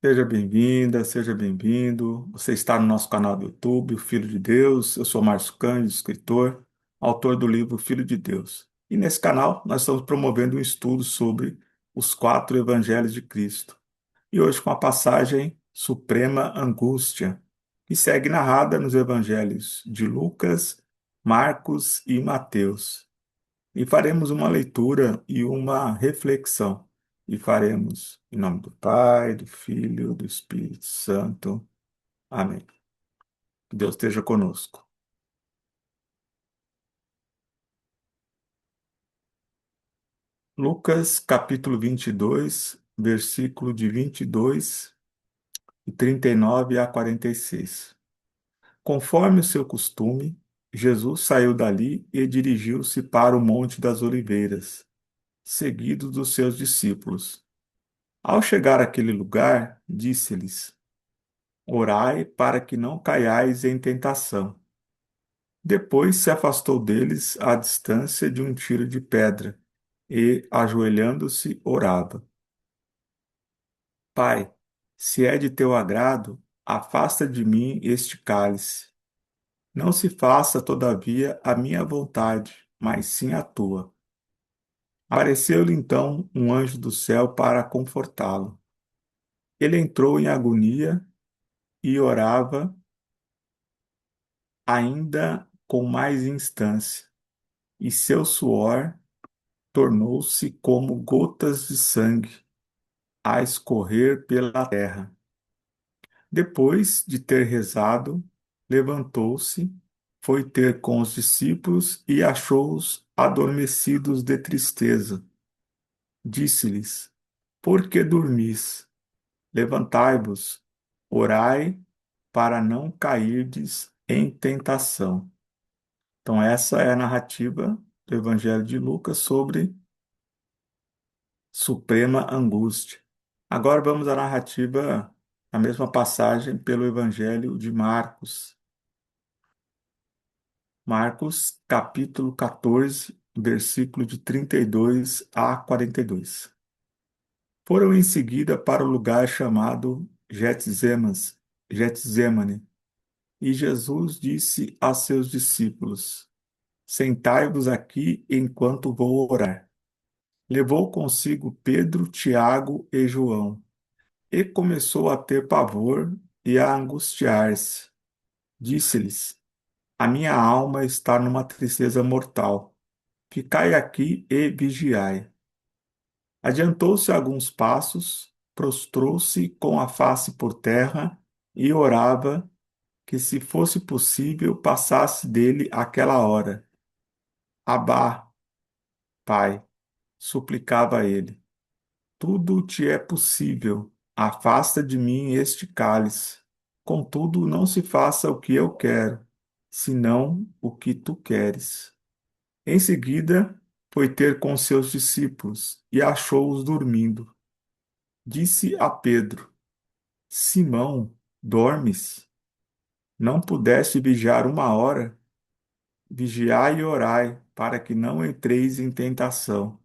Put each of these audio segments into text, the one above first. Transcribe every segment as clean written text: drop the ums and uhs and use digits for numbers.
Seja bem-vinda, seja bem-vindo. Você está no nosso canal do YouTube, o Filho de Deus. Eu sou Márcio Cândido, escritor, autor do livro Filho de Deus. E nesse canal nós estamos promovendo um estudo sobre os quatro evangelhos de Cristo. E hoje com a passagem Suprema Angústia, que segue narrada nos evangelhos de Lucas, Marcos e Mateus. E faremos uma leitura e uma reflexão. E faremos em nome do Pai, do Filho, do Espírito Santo. Amém. Que Deus esteja conosco. Lucas, capítulo 22, versículo de 22 e 39 a 46. Conforme o seu costume, Jesus saiu dali e dirigiu-se para o Monte das Oliveiras, seguido dos seus discípulos. Ao chegar àquele lugar, disse-lhes: Orai para que não caiais em tentação. Depois se afastou deles à distância de um tiro de pedra e, ajoelhando-se, orava: Pai, se é de teu agrado, afasta de mim este cálice. Não se faça, todavia, a minha vontade, mas sim a tua. Apareceu-lhe então um anjo do céu para confortá-lo. Ele entrou em agonia e orava ainda com mais instância, e seu suor tornou-se como gotas de sangue a escorrer pela terra. Depois de ter rezado, levantou-se, foi ter com os discípulos e achou-os adormecidos de tristeza. Disse-lhes: Por que dormis? Levantai-vos, orai, para não cairdes em tentação. Então, essa é a narrativa do Evangelho de Lucas sobre suprema angústia. Agora vamos à narrativa, a mesma passagem pelo Evangelho de Marcos. Marcos, capítulo 14, versículo de 32 a 42. Foram em seguida para o lugar chamado Getsemane, e Jesus disse a seus discípulos: Sentai-vos aqui enquanto vou orar. Levou consigo Pedro, Tiago e João, e começou a ter pavor e a angustiar-se. Disse-lhes: A minha alma está numa tristeza mortal. Ficai aqui e vigiai. Adiantou-se alguns passos, prostrou-se com a face por terra e orava que, se fosse possível, passasse dele aquela hora. Abá, Pai, suplicava ele. Tudo te é possível. Afasta de mim este cálice. Contudo, não se faça o que eu quero, senão o que tu queres. Em seguida, foi ter com seus discípulos e achou-os dormindo. Disse a Pedro: Simão, dormes? Não pudeste vigiar uma hora? Vigiai e orai, para que não entreis em tentação.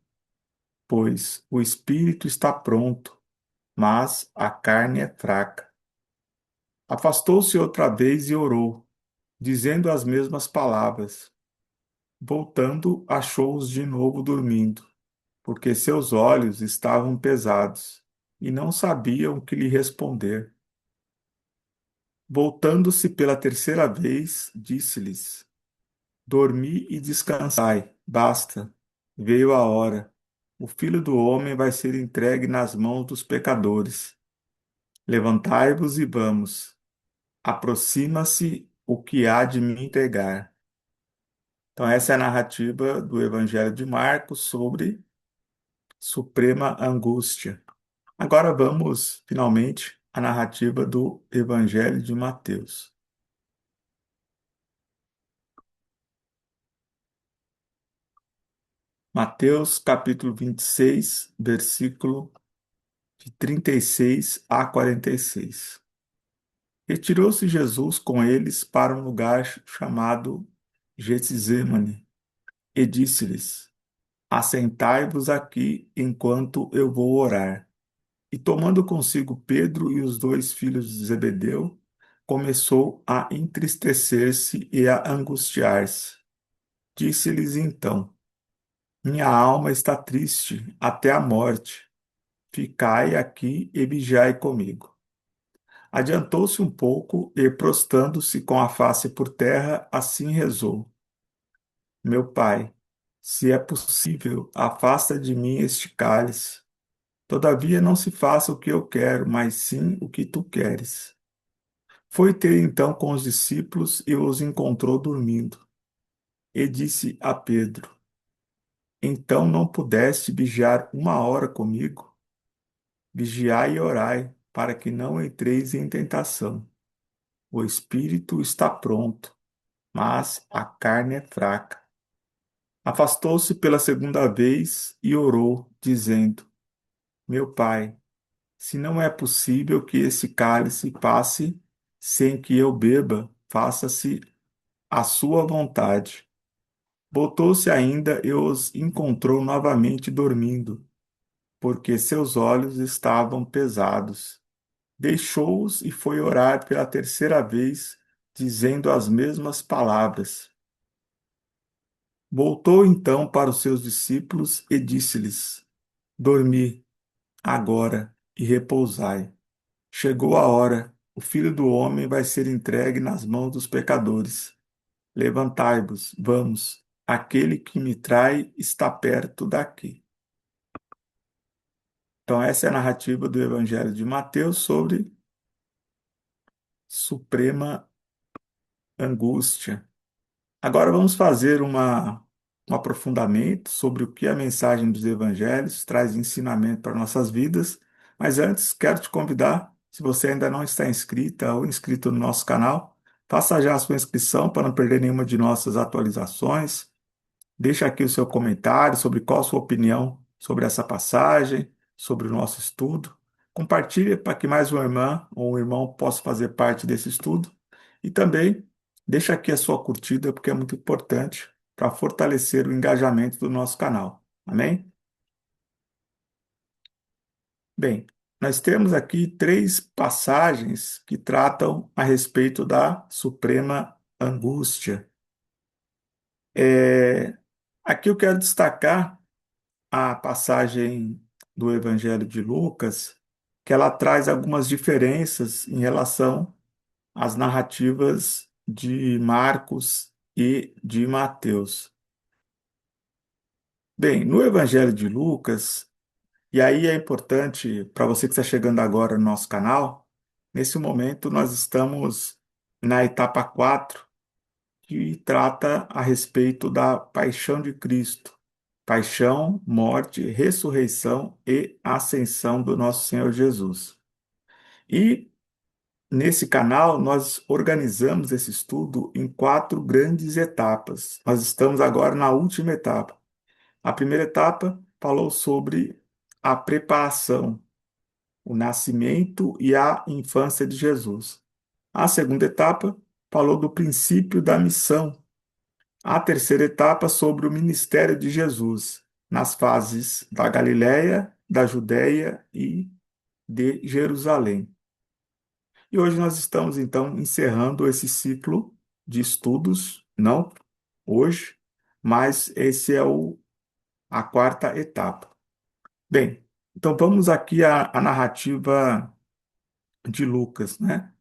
Pois o espírito está pronto, mas a carne é fraca. Afastou-se outra vez e orou, dizendo as mesmas palavras. Voltando, achou-os de novo dormindo, porque seus olhos estavam pesados e não sabiam o que lhe responder. Voltando-se pela terceira vez, disse-lhes: Dormi e descansai, basta, veio a hora. O filho do homem vai ser entregue nas mãos dos pecadores. Levantai-vos e vamos. Aproxima-se o que há de me entregar. Então, essa é a narrativa do Evangelho de Marcos sobre suprema angústia. Agora vamos, finalmente, à narrativa do Evangelho de Mateus. Mateus, capítulo 26, versículo de 36 a 46. Retirou-se Jesus com eles para um lugar chamado Getsemane e disse-lhes: Assentai-vos aqui enquanto eu vou orar. E tomando consigo Pedro e os dois filhos de Zebedeu, começou a entristecer-se e a angustiar-se. Disse-lhes então: Minha alma está triste até a morte. Ficai aqui e vigiai comigo. Adiantou-se um pouco e, prostrando-se com a face por terra, assim rezou: Meu pai, se é possível, afasta de mim este cálice. Todavia não se faça o que eu quero, mas sim o que tu queres. Foi ter então com os discípulos e os encontrou dormindo. E disse a Pedro: Então não pudeste vigiar uma hora comigo? Vigiai e orai, para que não entreis em tentação. O espírito está pronto, mas a carne é fraca. Afastou-se pela segunda vez e orou, dizendo: Meu pai, se não é possível que esse cálice passe sem que eu beba, faça-se a sua vontade. Voltou-se ainda e os encontrou novamente dormindo, porque seus olhos estavam pesados. Deixou-os e foi orar pela terceira vez, dizendo as mesmas palavras. Voltou então para os seus discípulos e disse-lhes: Dormi agora e repousai. Chegou a hora, o Filho do Homem vai ser entregue nas mãos dos pecadores. Levantai-vos, vamos, aquele que me trai está perto daqui. Então, essa é a narrativa do Evangelho de Mateus sobre suprema angústia. Agora vamos fazer um aprofundamento sobre o que a mensagem dos evangelhos traz de ensinamento para nossas vidas. Mas antes, quero te convidar, se você ainda não está inscrita ou inscrito no nosso canal, faça já a sua inscrição para não perder nenhuma de nossas atualizações. Deixa aqui o seu comentário sobre qual a sua opinião sobre essa passagem, sobre o nosso estudo. Compartilhe para que mais uma irmã ou um irmão possa fazer parte desse estudo. E também deixa aqui a sua curtida, porque é muito importante para fortalecer o engajamento do nosso canal. Amém? Bem, nós temos aqui três passagens que tratam a respeito da suprema angústia. É, Aqui eu quero destacar a passagem do Evangelho de Lucas, que ela traz algumas diferenças em relação às narrativas de Marcos e de Mateus. Bem, no Evangelho de Lucas, e aí é importante para você que está chegando agora no nosso canal, nesse momento nós estamos na etapa 4, que trata a respeito da paixão de Cristo. Paixão, morte, ressurreição e ascensão do nosso Senhor Jesus. E nesse canal nós organizamos esse estudo em quatro grandes etapas. Nós estamos agora na última etapa. A primeira etapa falou sobre a preparação, o nascimento e a infância de Jesus. A segunda etapa falou do princípio da missão. A terceira etapa sobre o ministério de Jesus, nas fases da Galiléia, da Judéia e de Jerusalém. E hoje nós estamos, então, encerrando esse ciclo de estudos, não hoje, mas esse é a quarta etapa. Bem, então vamos aqui à narrativa de Lucas, né?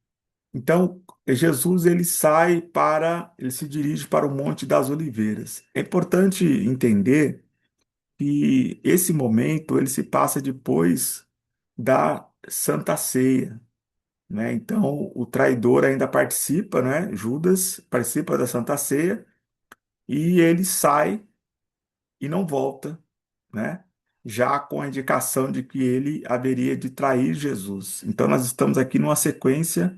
Então, Jesus ele se dirige para o Monte das Oliveiras. É importante entender que esse momento ele se passa depois da Santa Ceia, né? Então, o traidor ainda participa, né? Judas participa da Santa Ceia e ele sai e não volta, né? Já com a indicação de que ele haveria de trair Jesus. Então, nós estamos aqui numa sequência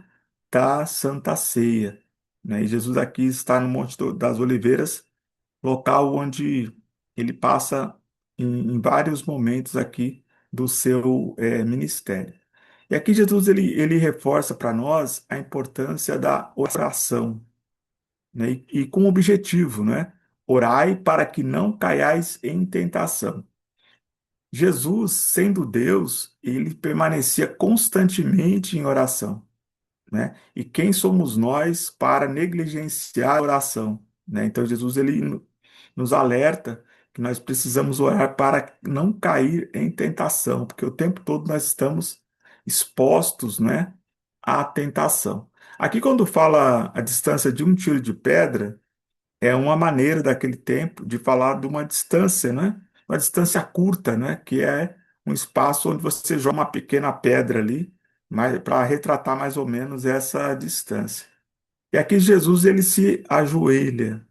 da Santa Ceia, né? E Jesus aqui está no Monte das Oliveiras, local onde ele passa em vários momentos aqui do seu ministério. E aqui Jesus ele reforça para nós a importância da oração, né? E com o objetivo, né? Orai para que não caiais em tentação. Jesus, sendo Deus, ele permanecia constantemente em oração, né? E quem somos nós para negligenciar a oração, né? Então Jesus nos alerta que nós precisamos orar para não cair em tentação, porque o tempo todo nós estamos expostos, né, à tentação. Aqui quando fala a distância de um tiro de pedra, é uma maneira daquele tempo de falar de uma distância, né? Uma distância curta, né? Que é um espaço onde você joga uma pequena pedra ali, mas para retratar mais ou menos essa distância. E aqui Jesus ele se ajoelha.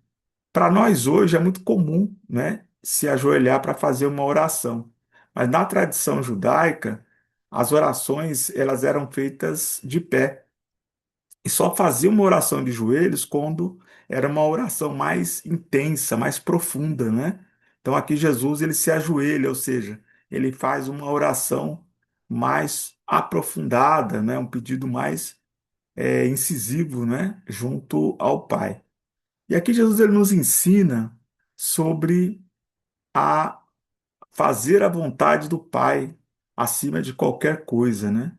Para nós hoje é muito comum, né? Se ajoelhar para fazer uma oração. Mas na tradição judaica, as orações elas eram feitas de pé. E só fazia uma oração de joelhos quando era uma oração mais intensa, mais profunda, né? Então aqui Jesus ele se ajoelha, ou seja, ele faz uma oração mais aprofundada, né? Um pedido mais incisivo, né? Junto ao Pai. E aqui Jesus ele nos ensina sobre a fazer a vontade do Pai acima de qualquer coisa, né?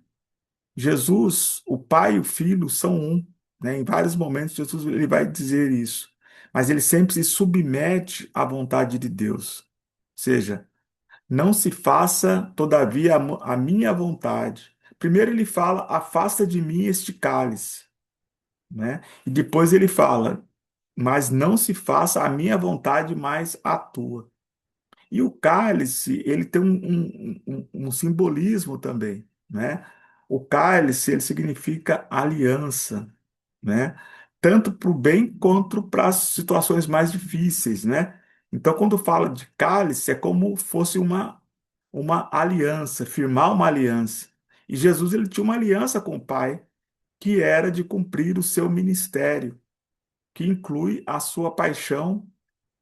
Jesus, o Pai e o Filho são um, né? Em vários momentos Jesus ele vai dizer isso, mas ele sempre se submete à vontade de Deus. Ou seja, não se faça, todavia, a minha vontade. Primeiro ele fala, afasta de mim este cálice, né? E depois ele fala, mas não se faça a minha vontade, mas a tua. E o cálice, ele tem um simbolismo também, né? O cálice, ele significa aliança, né? Tanto para o bem quanto para as situações mais difíceis, né? Então, quando fala de cálice, é como fosse uma aliança, firmar uma aliança. E Jesus, ele tinha uma aliança com o Pai, que era de cumprir o seu ministério, que inclui a sua paixão,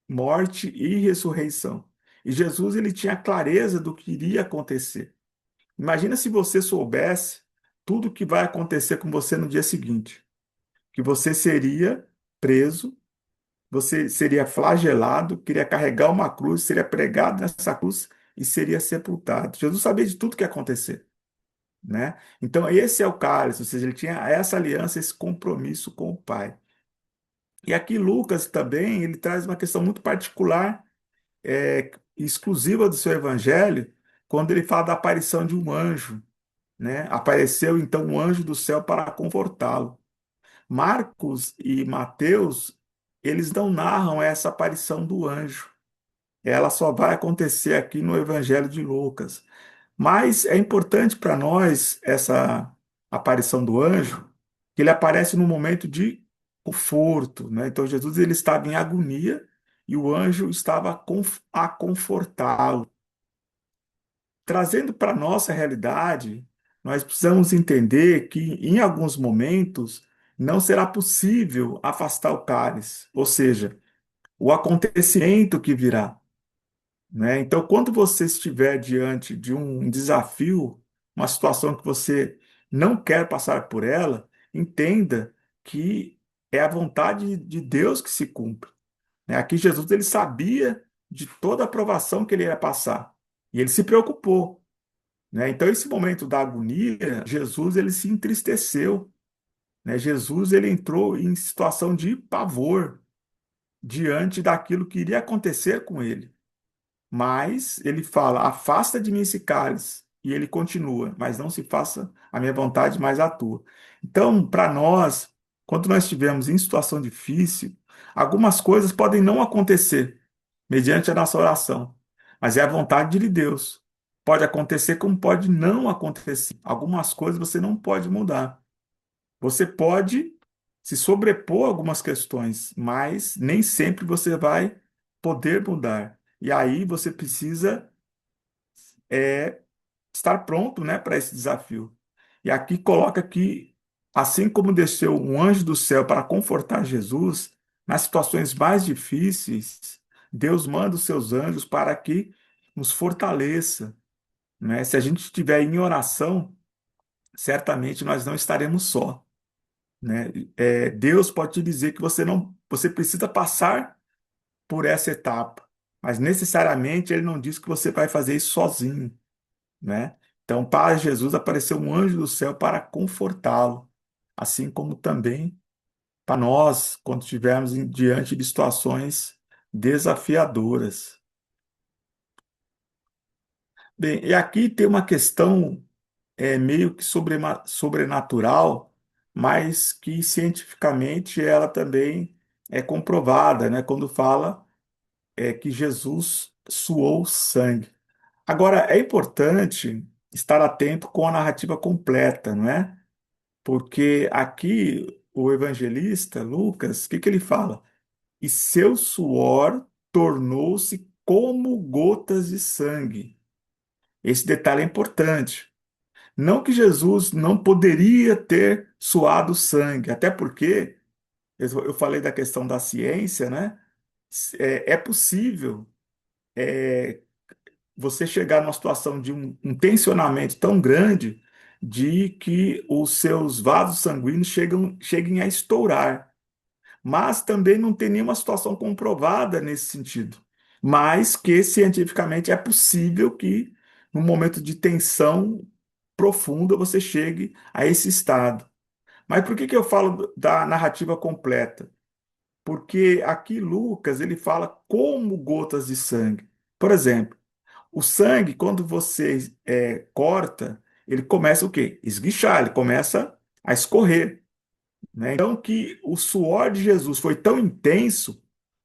morte e ressurreição. E Jesus ele tinha clareza do que iria acontecer. Imagina se você soubesse tudo o que vai acontecer com você no dia seguinte, que você seria preso, você seria flagelado, queria carregar uma cruz, seria pregado nessa cruz e seria sepultado. Jesus sabia de tudo que ia acontecer, né? Então esse é o cálice, ou seja, ele tinha essa aliança, esse compromisso com o Pai. E aqui Lucas também, ele traz uma questão muito particular exclusiva do seu evangelho, quando ele fala da aparição de um anjo, né? Apareceu então um anjo do céu para confortá-lo. Marcos e Mateus, eles não narram essa aparição do anjo. Ela só vai acontecer aqui no evangelho de Lucas. Mas é importante para nós essa aparição do anjo, que ele aparece num momento de conforto, né? Então Jesus ele estava em agonia e o anjo estava a confortá-lo. Trazendo para a nossa realidade, nós precisamos entender que em alguns momentos não será possível afastar o cálice, ou seja, o acontecimento que virá, né? Então, quando você estiver diante de um desafio, uma situação que você não quer passar por ela, entenda que é a vontade de Deus que se cumpre, né? Aqui Jesus ele sabia de toda a provação que ele ia passar e ele se preocupou, né? Então, esse momento da agonia, Jesus ele se entristeceu, né? Jesus ele entrou em situação de pavor diante daquilo que iria acontecer com ele. Mas ele fala: afasta de mim esse cálice. E ele continua: mas não se faça a minha vontade, mas a tua. Então, para nós, quando nós estivermos em situação difícil, algumas coisas podem não acontecer mediante a nossa oração, mas é a vontade de Deus. Pode acontecer como pode não acontecer. Algumas coisas você não pode mudar. Você pode se sobrepor a algumas questões, mas nem sempre você vai poder mudar. E aí você precisa é, estar pronto, né, para esse desafio. E aqui coloca que, assim como desceu um anjo do céu para confortar Jesus, nas situações mais difíceis, Deus manda os seus anjos para que nos fortaleça, né? Se a gente estiver em oração, certamente nós não estaremos só, né? Deus pode te dizer que você não, você precisa passar por essa etapa, mas necessariamente ele não diz que você vai fazer isso sozinho, né? Então, para Jesus apareceu um anjo do céu para confortá-lo, assim como também para nós, quando estivermos diante de situações desafiadoras. Bem, e aqui tem uma questão meio que sobrenatural, mas que cientificamente ela também é comprovada, né? Quando fala que Jesus suou sangue. Agora, é importante estar atento com a narrativa completa, não é? Porque aqui o evangelista Lucas, o que que ele fala? E seu suor tornou-se como gotas de sangue. Esse detalhe é importante. Não que Jesus não poderia ter suado sangue, até porque eu falei da questão da ciência, né? É possível você chegar numa situação de um tensionamento tão grande de que os seus vasos sanguíneos cheguem a estourar. Mas também não tem nenhuma situação comprovada nesse sentido. Mas que cientificamente é possível que, num momento de tensão profunda, você chegue a esse estado. Mas por que que eu falo da narrativa completa? Porque aqui Lucas ele fala como gotas de sangue. Por exemplo, o sangue, quando você corta, ele começa o quê? Esguichar, ele começa a escorrer, né? Então que o suor de Jesus foi tão intenso,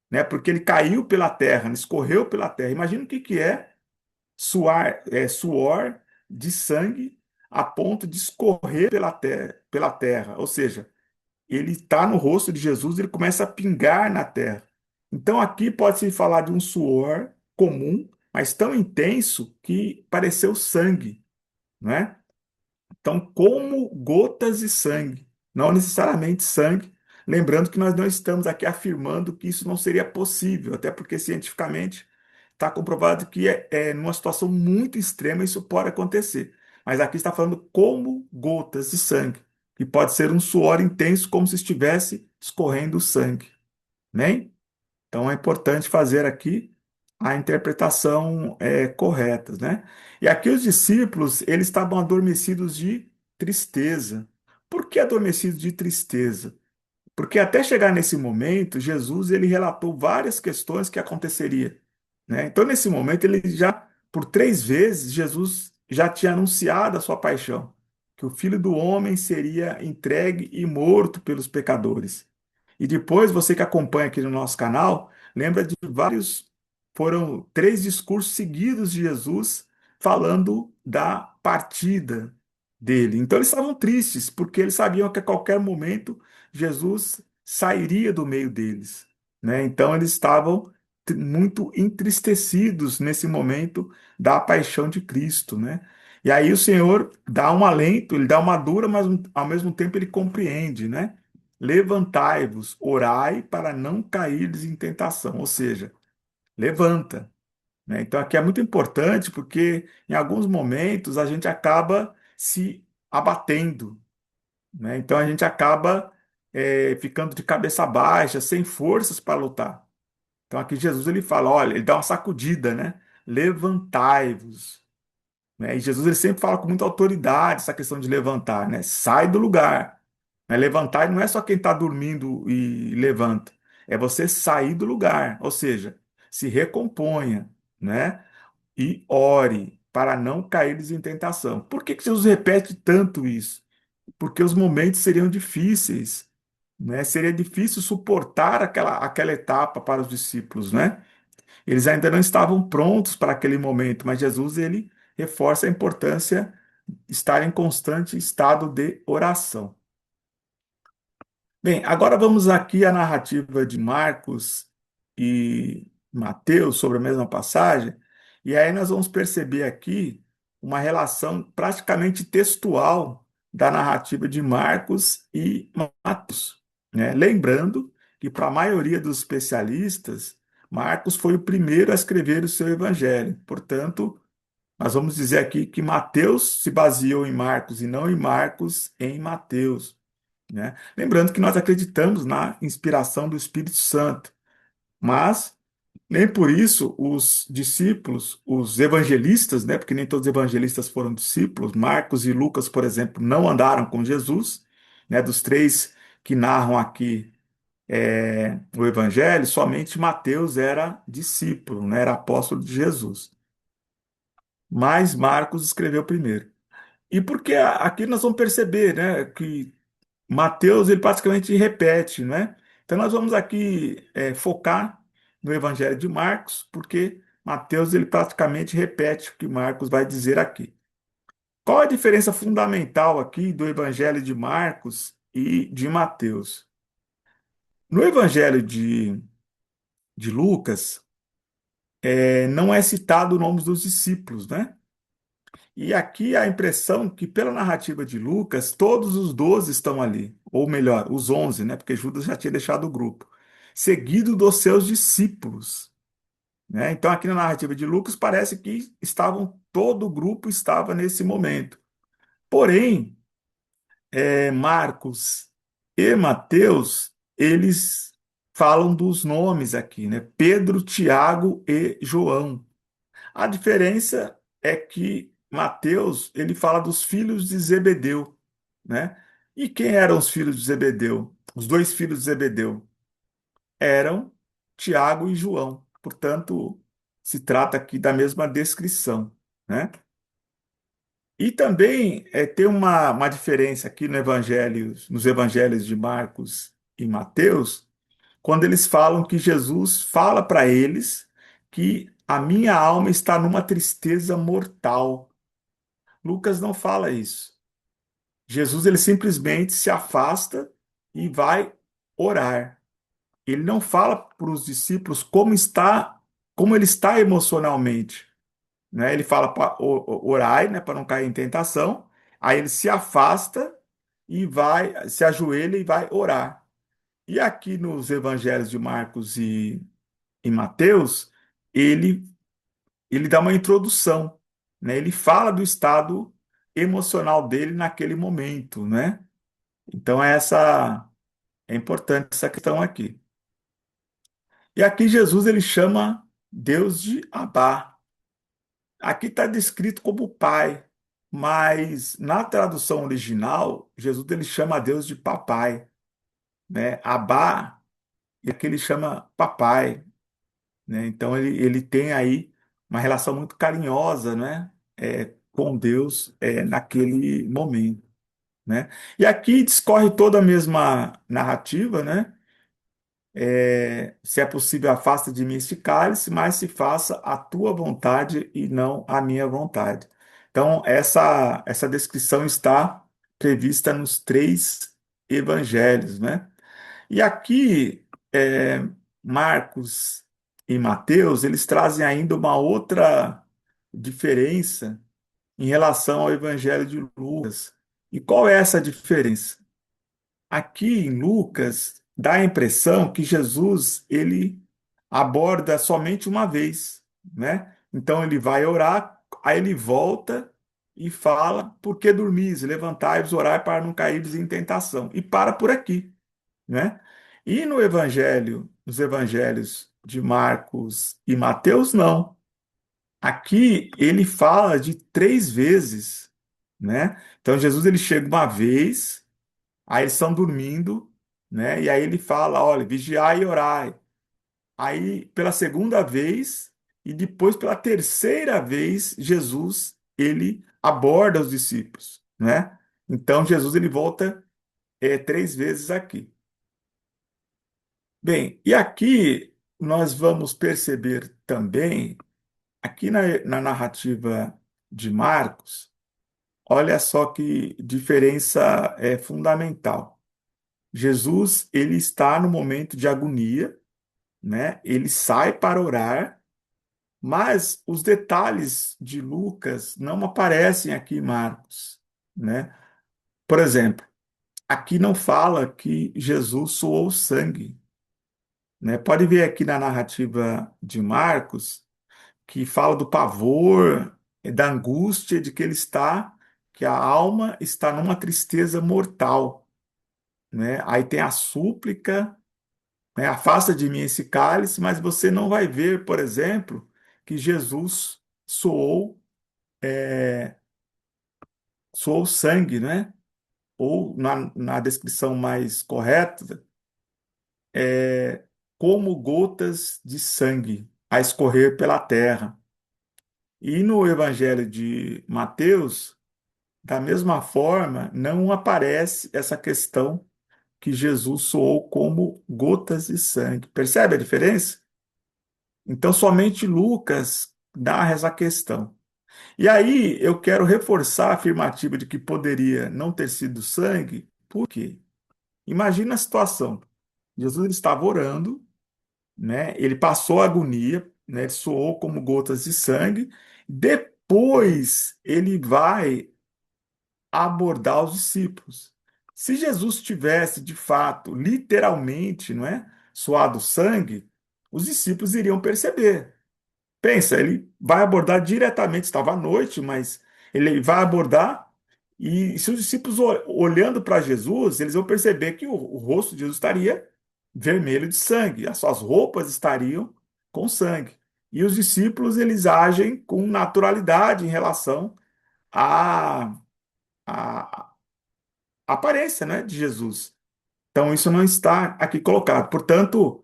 né? Porque ele caiu pela terra, né, escorreu pela terra. Imagina o que que é suor de sangue a ponto de escorrer pela terra. Ou seja, ele está no rosto de Jesus, ele começa a pingar na terra. Então aqui pode-se falar de um suor comum, mas tão intenso que pareceu sangue, não é? Então, como gotas de sangue, não necessariamente sangue. Lembrando que nós não estamos aqui afirmando que isso não seria possível, até porque cientificamente está comprovado que numa situação muito extrema isso pode acontecer. Mas aqui está falando como gotas de sangue, e pode ser um suor intenso, como se estivesse escorrendo sangue, né? Então é importante fazer aqui a interpretação correta, né? E aqui os discípulos, eles estavam adormecidos de tristeza. Por que adormecidos de tristeza? Porque até chegar nesse momento, Jesus ele relatou várias questões que aconteceria, né? Então nesse momento ele já, por 3 vezes, Jesus já tinha anunciado a sua paixão, que o Filho do Homem seria entregue e morto pelos pecadores. E depois, você que acompanha aqui no nosso canal, lembra de foram 3 discursos seguidos de Jesus falando da partida dele. Então eles estavam tristes, porque eles sabiam que a qualquer momento Jesus sairia do meio deles, né? Então eles estavam muito entristecidos nesse momento da paixão de Cristo, né? E aí o Senhor dá um alento, ele dá uma dura, mas ao mesmo tempo ele compreende, né? Levantai-vos, orai para não cairdes em tentação, ou seja, levanta, né? Então aqui é muito importante porque em alguns momentos a gente acaba se abatendo, né? Então a gente acaba ficando de cabeça baixa, sem forças para lutar. Então aqui Jesus ele fala, olha, ele dá uma sacudida, né? Levantai-vos, né? E Jesus ele sempre fala com muita autoridade essa questão de levantar, né? Sai do lugar. Né? Levantar não é só quem está dormindo e levanta, é você sair do lugar, ou seja, se recomponha, né? E ore para não caíres em tentação. Por que que Jesus repete tanto isso? Porque os momentos seriam difíceis, né? Seria difícil suportar aquela etapa para os discípulos, né? Eles ainda não estavam prontos para aquele momento, mas Jesus ele reforça a importância de estar em constante estado de oração. Bem, agora vamos aqui à narrativa de Marcos e Mateus sobre a mesma passagem, e aí nós vamos perceber aqui uma relação praticamente textual da narrativa de Marcos e Mateus, né? Lembrando que para a maioria dos especialistas, Marcos foi o primeiro a escrever o seu evangelho. Portanto, nós vamos dizer aqui que Mateus se baseou em Marcos e não em Marcos em Mateus, né? Lembrando que nós acreditamos na inspiração do Espírito Santo, mas Nem por isso os discípulos, os evangelistas, né, porque nem todos os evangelistas foram discípulos, Marcos e Lucas, por exemplo, não andaram com Jesus, né, dos três que narram aqui o evangelho, somente Mateus era discípulo, né, era apóstolo de Jesus. Mas Marcos escreveu primeiro. E porque aqui nós vamos perceber, né, que Mateus ele praticamente repete, né? Então nós vamos aqui focar no Evangelho de Marcos, porque Mateus ele praticamente repete o que Marcos vai dizer aqui. Qual a diferença fundamental aqui do Evangelho de Marcos e de Mateus? No Evangelho de Lucas, não é citado o nome dos discípulos, né? E aqui a impressão que, pela narrativa de Lucas, todos os 12 estão ali, ou melhor, os 11, né? Porque Judas já tinha deixado o grupo, seguido dos seus discípulos, né? Então, aqui na narrativa de Lucas, parece que todo o grupo estava nesse momento. Porém, Marcos e Mateus, eles falam dos nomes aqui, né? Pedro, Tiago e João. A diferença é que Mateus, ele fala dos filhos de Zebedeu, né? E quem eram os filhos de Zebedeu? Os dois filhos de Zebedeu eram Tiago e João. Portanto, se trata aqui da mesma descrição, né? E também tem uma diferença aqui no evangelho, nos evangelhos de Marcos e Mateus, quando eles falam que Jesus fala para eles que a minha alma está numa tristeza mortal. Lucas não fala isso. Jesus ele simplesmente se afasta e vai orar. Ele não fala para os discípulos como ele está emocionalmente, né? Ele fala para orar, né, para não cair em tentação. Aí ele se afasta e vai, se ajoelha e vai orar. E aqui nos evangelhos de Marcos e Mateus, ele ele dá uma introdução, né? Ele fala do estado emocional dele naquele momento, né? Então é importante essa questão aqui. E aqui Jesus ele chama Deus de Abá. Aqui está descrito como Pai, mas na tradução original Jesus ele chama Deus de Papai, né? Abá e aqui ele chama Papai, né? Então ele tem aí uma relação muito carinhosa, né? Com Deus naquele momento, né? E aqui discorre toda a mesma narrativa, né? Se é possível, afasta de mim este cálice, mas se faça a tua vontade e não a minha vontade. Então, essa descrição está prevista nos três evangelhos, né? E aqui, Marcos e Mateus, eles trazem ainda uma outra diferença em relação ao Evangelho de Lucas. E qual é essa diferença? Aqui em Lucas, dá a impressão que Jesus, ele aborda somente uma vez, né? Então ele vai orar, aí ele volta e fala: por que dormis? Levantai-vos, orai para não cairdes em tentação. E para por aqui, né? E no Evangelho, nos Evangelhos de Marcos e Mateus, não. Aqui ele fala de três vezes, né? Então Jesus ele chega uma vez, aí eles estão dormindo, né? E aí ele fala, olha, vigiai e orai. Aí pela segunda vez e depois pela terceira vez Jesus ele aborda os discípulos, né? Então Jesus ele volta três vezes aqui. Bem, e aqui nós vamos perceber também, aqui na narrativa de Marcos, olha só que diferença fundamental. Jesus, ele está no momento de agonia, né? Ele sai para orar, mas os detalhes de Lucas não aparecem aqui em Marcos, né? Por exemplo, aqui não fala que Jesus suou sangue, né? Pode ver aqui na narrativa de Marcos que fala do pavor, da angústia de que que a alma está numa tristeza mortal, né? Aí tem a súplica, né? Afasta de mim esse cálice, mas você não vai ver, por exemplo, que Jesus soou, soou sangue, né? Ou na descrição mais correta, como gotas de sangue a escorrer pela terra. E no Evangelho de Mateus, da mesma forma, não aparece essa questão que Jesus soou como gotas de sangue. Percebe a diferença? Então, somente Lucas dá essa questão. E aí, eu quero reforçar a afirmativa de que poderia não ter sido sangue. Por quê? Imagina a situação. Jesus ele estava orando, né? Ele passou a agonia, né? Ele soou como gotas de sangue. Depois, ele vai abordar os discípulos. Se Jesus tivesse, de fato, literalmente, não é, suado sangue, os discípulos iriam perceber. Pensa, ele vai abordar diretamente, estava à noite, mas ele vai abordar, e se os discípulos olhando para Jesus, eles vão perceber que o rosto de Jesus estaria vermelho de sangue, as suas roupas estariam com sangue. E os discípulos, eles agem com naturalidade em relação à, à aparência, né, de Jesus. Então, isso não está aqui colocado. Portanto,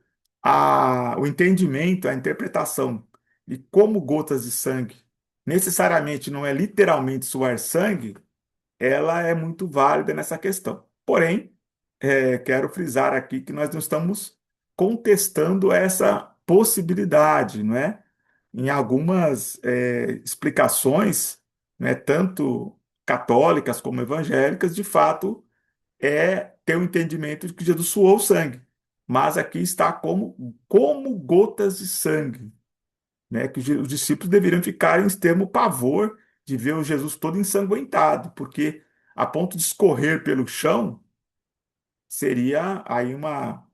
o entendimento, a interpretação de como gotas de sangue necessariamente não é literalmente suar sangue, ela é muito válida nessa questão. Porém, quero frisar aqui que nós não estamos contestando essa possibilidade, não é? Em algumas explicações, né, tanto católicas como evangélicas, de fato ter o entendimento de que Jesus suou sangue. Mas aqui está como gotas de sangue, né? Que os discípulos deveriam ficar em extremo pavor de ver o Jesus todo ensanguentado, porque a ponto de escorrer pelo chão seria aí uma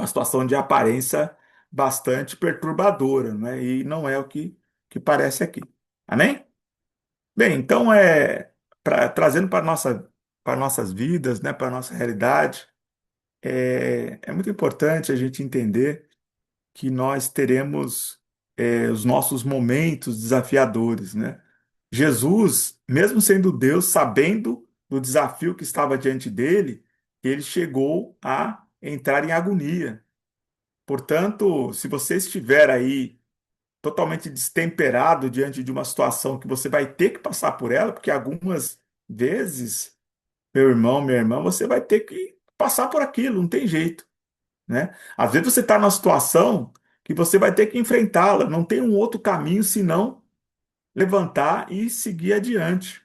situação de aparência bastante perturbadora, né? E não é o que parece aqui. Amém? Bem, então trazendo para nossas vidas, né, para nossa realidade. É muito importante a gente entender que nós teremos os nossos momentos desafiadores, né? Jesus, mesmo sendo Deus, sabendo do desafio que estava diante dele, ele chegou a entrar em agonia. Portanto, se você estiver aí totalmente destemperado diante de uma situação que você vai ter que passar por ela, porque algumas vezes, meu irmão, minha irmã, você vai ter que passar por aquilo, não tem jeito, né? Às vezes você está numa situação que você vai ter que enfrentá-la, não tem um outro caminho senão levantar e seguir adiante,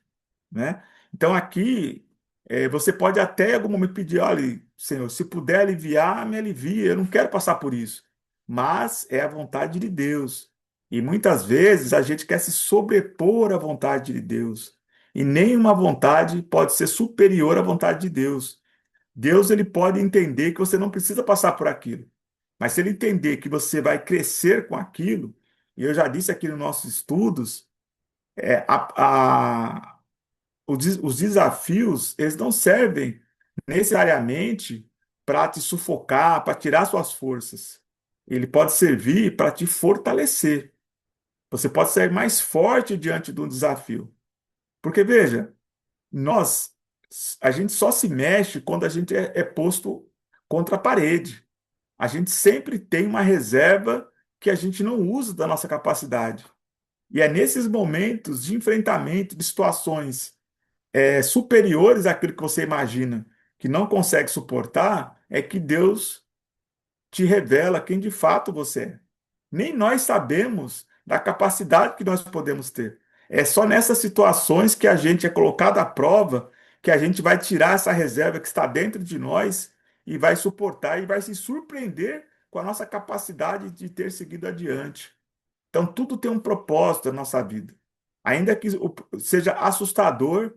né? Então aqui você pode até em algum momento pedir, olha, Senhor, se puder aliviar, me alivia, eu não quero passar por isso. Mas é a vontade de Deus. E muitas vezes a gente quer se sobrepor à vontade de Deus. E nenhuma vontade pode ser superior à vontade de Deus. Deus ele pode entender que você não precisa passar por aquilo. Mas se ele entender que você vai crescer com aquilo, e eu já disse aqui nos nossos estudos, é, a, a- os desafios, eles não servem necessariamente para te sufocar, para tirar suas forças. Ele pode servir para te fortalecer. Você pode ser mais forte diante de um desafio. Porque, veja, nós, a gente só se mexe quando a gente é posto contra a parede. A gente sempre tem uma reserva que a gente não usa da nossa capacidade. E é nesses momentos de enfrentamento de situações superiores àquilo que você imagina, que não consegue suportar, é que Deus te revela quem de fato você é. Nem nós sabemos da capacidade que nós podemos ter. É só nessas situações que a gente é colocado à prova, que a gente vai tirar essa reserva que está dentro de nós e vai suportar e vai se surpreender com a nossa capacidade de ter seguido adiante. Então, tudo tem um propósito na nossa vida. Ainda que seja assustador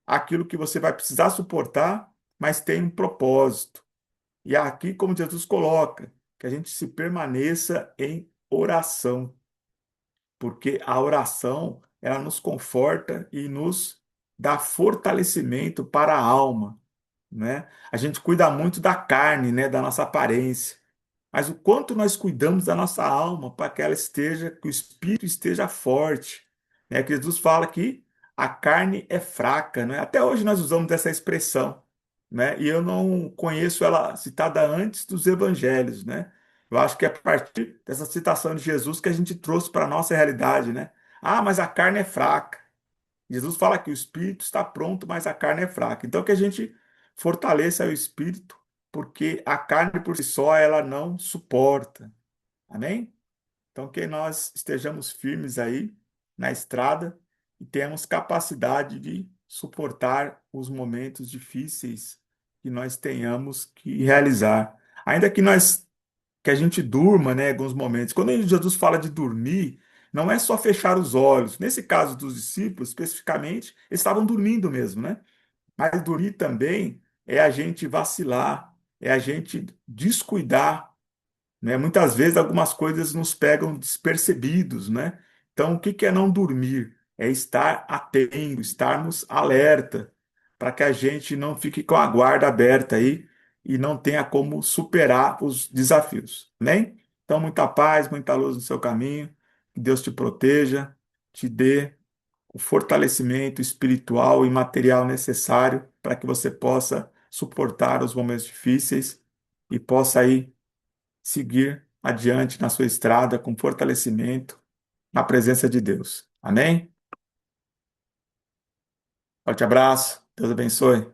aquilo que você vai precisar suportar, mas tem um propósito. E é aqui, como Jesus coloca, que a gente se permaneça em oração, porque a oração, ela nos conforta e nos dá fortalecimento para a alma, né? A gente cuida muito da carne, né, da nossa aparência, mas o quanto nós cuidamos da nossa alma para que ela esteja, que o espírito esteja forte, né? Que Jesus fala que a carne é fraca, né? Até hoje nós usamos essa expressão, né? E eu não conheço ela citada antes dos evangelhos, né? Eu acho que é a partir dessa citação de Jesus que a gente trouxe para a nossa realidade, né? Ah, mas a carne é fraca. Jesus fala que o espírito está pronto, mas a carne é fraca. Então que a gente fortaleça o espírito, porque a carne por si só ela não suporta. Amém? Então que nós estejamos firmes aí na estrada e tenhamos capacidade de suportar os momentos difíceis que nós tenhamos que realizar. Ainda que a gente durma, né, em alguns momentos. Quando Jesus fala de dormir, não é só fechar os olhos. Nesse caso dos discípulos, especificamente, eles estavam dormindo mesmo, né? Mas dormir também é a gente vacilar, é a gente descuidar, né? Muitas vezes algumas coisas nos pegam despercebidos, né? Então, o que que é não dormir? É estar atento, estarmos alerta, para que a gente não fique com a guarda aberta aí e não tenha como superar os desafios, né? Então, muita paz, muita luz no seu caminho, que Deus te proteja, te dê o fortalecimento espiritual e material necessário para que você possa suportar os momentos difíceis e possa aí seguir adiante na sua estrada com fortalecimento na presença de Deus. Amém? Forte abraço, Deus abençoe.